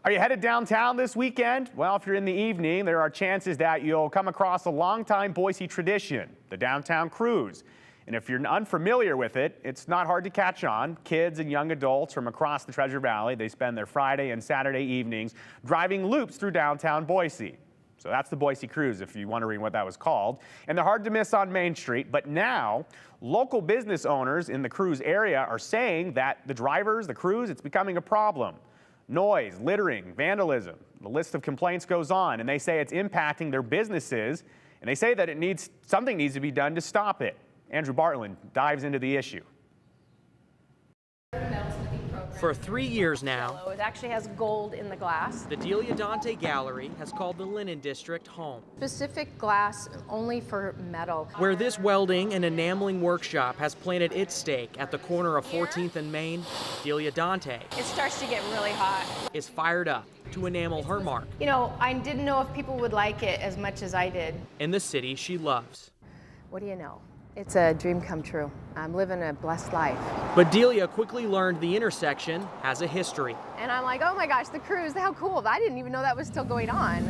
Are you headed downtown this weekend? Well, if you're in the evening, there are chances that you'll come across a longtime Boise tradition, the Downtown Cruise. And if you're unfamiliar with it, it's not hard to catch on. Kids and young adults from across the Treasure Valley, they spend their Friday and Saturday evenings driving loops through downtown Boise. So that's the Boise Cruise, if you're wondering what that was called. And they're hard to miss on Main Street. But now, local business owners in the cruise area are saying that the drivers, the cruise, it's becoming a problem. Noise, littering, vandalism, the list of complaints goes on, and they say it's impacting their businesses, and they say that something needs to be done to stop it. Andrew Bartland dives into the issue. For 3 years now, it actually has gold in the glass. the Delia Dante Gallery has called the Linen District home, Specific glass only for metal. where this welding and enameling workshop has planted its stake at the corner of 14th and Main. Delia Dante It starts to get really hot. is fired up to enamel her mark You know, I didn't know if people would like it as much as I did. in the city she loves. What do you know? It's a dream come true. I'm living a blessed life. But Delia quickly learned the intersection has a history. And I'm like, oh my gosh, the cruise, how cool. I didn't even know that was still going on.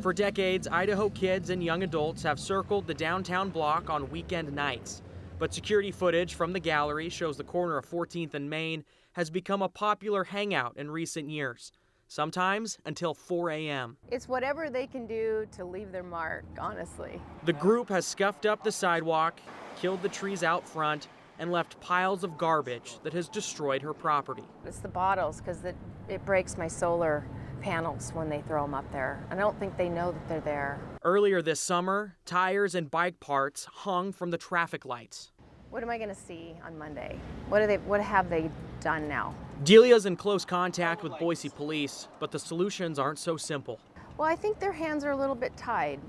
For decades, Idaho kids and young adults have circled the downtown block on weekend nights. But security footage from the gallery shows the corner of 14th and Main has become a popular hangout in recent years, sometimes until 4 a.m. It's whatever they can do to leave their mark, honestly. The group has scuffed up the sidewalk, killed the trees out front, and left piles of garbage that has destroyed her property. It's the bottles, because it breaks my solar panels when they throw them up there. I don't think they know that they're there. Earlier this summer, tires and bike parts hung from the traffic lights. What am I going to see on Monday? What have they done now? Delia's in close contact with Boise police, but the solutions aren't so simple. Well, I think their hands are a little bit tied.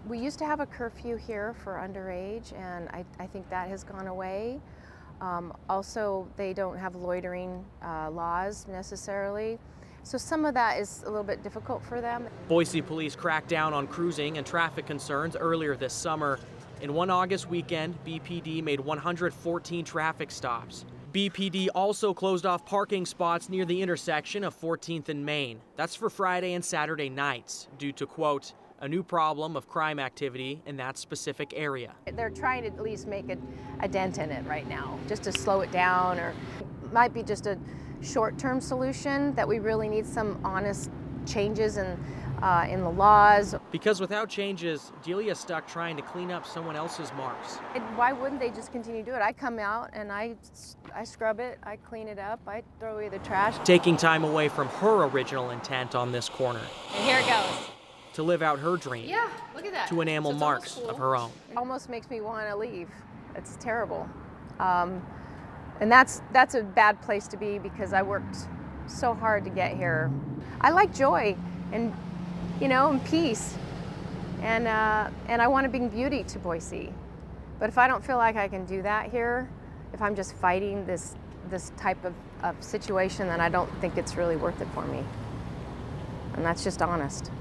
We used to have a curfew here for underage, and I think that has gone away. Also, they don't have loitering laws necessarily. So some of that is a little bit difficult for them. Boise police cracked down on cruising and traffic concerns earlier this summer. In one August weekend, BPD made 114 traffic stops. BPD also closed off parking spots near the intersection of 14th and Main. That's for Friday and Saturday nights, due to, quote, a new problem of crime activity in that specific area. They're trying to at least make a dent in it right now, just to slow it down, or it might be just a short-term solution that we really need some honest changes in the laws. Because without changes, Delia's stuck trying to clean up someone else's marks. Why wouldn't they just continue to do it? I come out and I scrub it, I clean it up, I throw away the trash. Taking time away from her original intent on this corner. And here it goes. To live out her dream. Yeah, look at that. To enamel marks of her own. It almost makes me want to leave. It's terrible. And that's a bad place to be, because I worked so hard to get here. I like joy and, and peace. And I want to bring beauty to Boise. But if I don't feel like I can do that here, if I'm just fighting this type of situation, then I don't think it's really worth it for me. And that's just honest.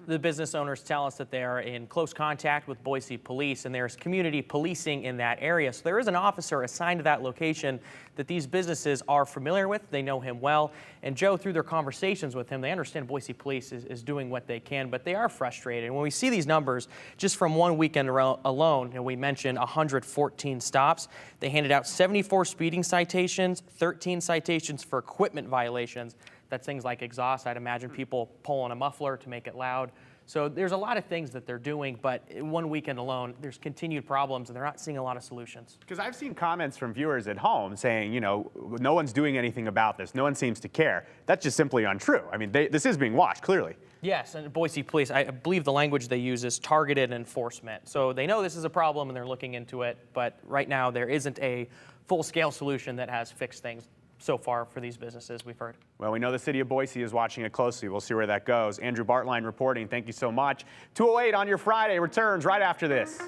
The business owners tell us that they are in close contact with Boise police, and there's community policing in that area. So there is an officer assigned to that location that these businesses are familiar with. They know him well. And Joe, through their conversations with him, they understand Boise police is doing what they can, but they are frustrated. And when we see these numbers, just from one weekend alone, and we mentioned 114 stops, they handed out 74 speeding citations, 13 citations for equipment violations. That's things like exhaust. I'd imagine people pulling a muffler to make it loud. So there's a lot of things that they're doing, but in one weekend alone, there's continued problems, and they're not seeing a lot of solutions. Because I've seen comments from viewers at home saying, no one's doing anything about this. No one seems to care. That's just simply untrue. I mean, this is being watched, clearly. Yes, and Boise police, I believe the language they use is targeted enforcement. So they know this is a problem, and they're looking into it, but right now there isn't a full-scale solution that has fixed things so far for these businesses, we've heard. Well, we know the city of Boise is watching it closely. We'll see where that goes. Andrew Bartline reporting. Thank you so much. 208 on your Friday returns right after this.